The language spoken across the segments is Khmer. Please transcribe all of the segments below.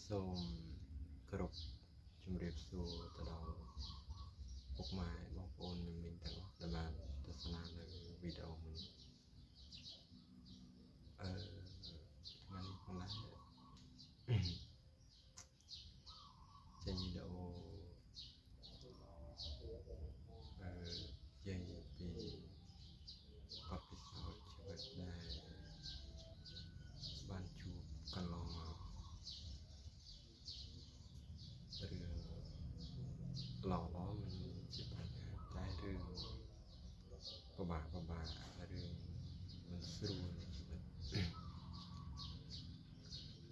សូមគោរពជំរាបសួរទៅដល់ពុកម៉ែបងប្អូនមីងទាំងអស់ដែលបានទស្សនានៅវីដេអូនេះថ្ងៃនេះផងដែរចេញវីដេអូនិយាយពីបទពិសោធន៍ជីវិតដែលបានជួបកន្លងមករឿងល្អមិនជាបញ្ហាតែរឿងពិបាករឿងមិនស្រួលនៃជីវិត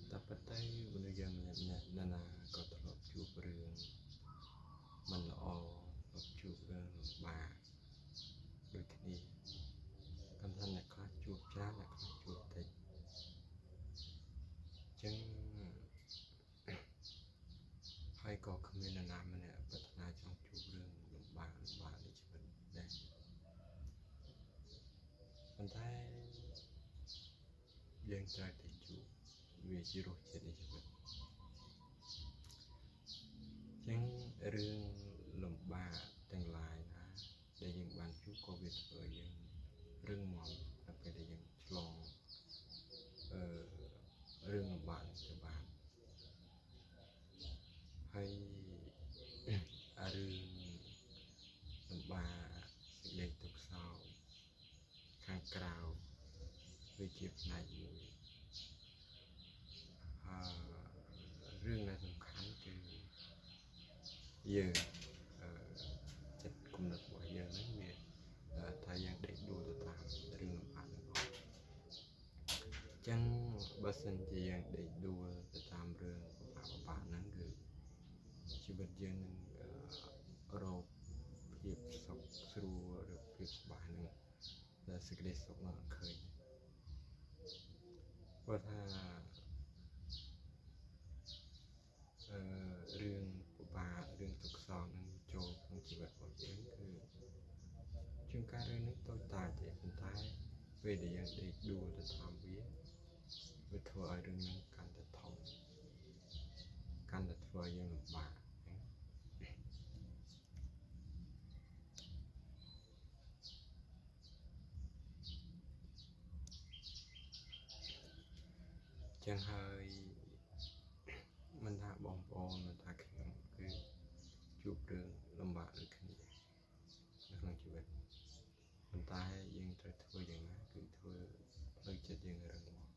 តែប៉ុន្តែមនុស្សយើងម្នាក់ណាស់ក៏ធ្លាប់ជួបរឿងមិនល្អជួបរឿងលំបាកដូចគ្នាកាន់តែអ្នកខ្លះជួបច្រើនអ្នកខ្លះជួបតិចចឹងហើយក៏គ្មាននរណាម្នាក់ប្រាថ្នាចង់ជួបរឿងលំបាកនៃជីវិតដែរប៉ុន្តែយើងត្រូវតែជួបវាជារសជាតិនៃជីវិតចឹងរឿងលំបាកទាំងឡាយណាដែលយើងបានជួបក៏វាធ្វើឲ្យយើងរឹងមាំនៅពេលដែលយើងឆ្លងរឿងលំបាកនេះទៅបានហើយរឿងលំបាកសេចក្តីទុក្ខសោកខាងក្រៅវាជាផ្នែកមួយរឿងដែលសំខាន់គឺយើងចិត្តគំនិតរបស់យើងហ្នឹងវាថាយើងដេកដួលទៅតាមរឿងលំបាកហ្នឹងអស់ចឹងបើសិនជាយើងដេកដួលទៅតាមរឿងពិបាកហ្នឹងគឺជីវិតយើងនឹងរកភាពសុខស្រួលឬភាពសប្បាយនឹងដែលសេចក្តីសុខនឹងអត់ឃើញព្រោះថារឿងពិបាករឿងទុក្ខសោកនឹងចូលក្នុងជីវិតរបស់យើងគឺជាងការរឿងនេះតូចតាចទេប៉ុន្តែពេលដែលយើងដេកដួលទៅតាមវាធ្វើឲ្យរឿងនឹងកាន់តែធំកាន់តែធ្វើឲ្យយើងលំបាកចឹងហើយមិនថាបងប្អូនមិនថាខ្ញុំគឺជួបរឿងលំបាកដូចគ្នានៅក្នុងជីវិតប៉ុន្តែយើងត្រូវធ្វើយ៉ាងណាគឺធ្វើផ្លូវចិត្តយើងរឹងមាំ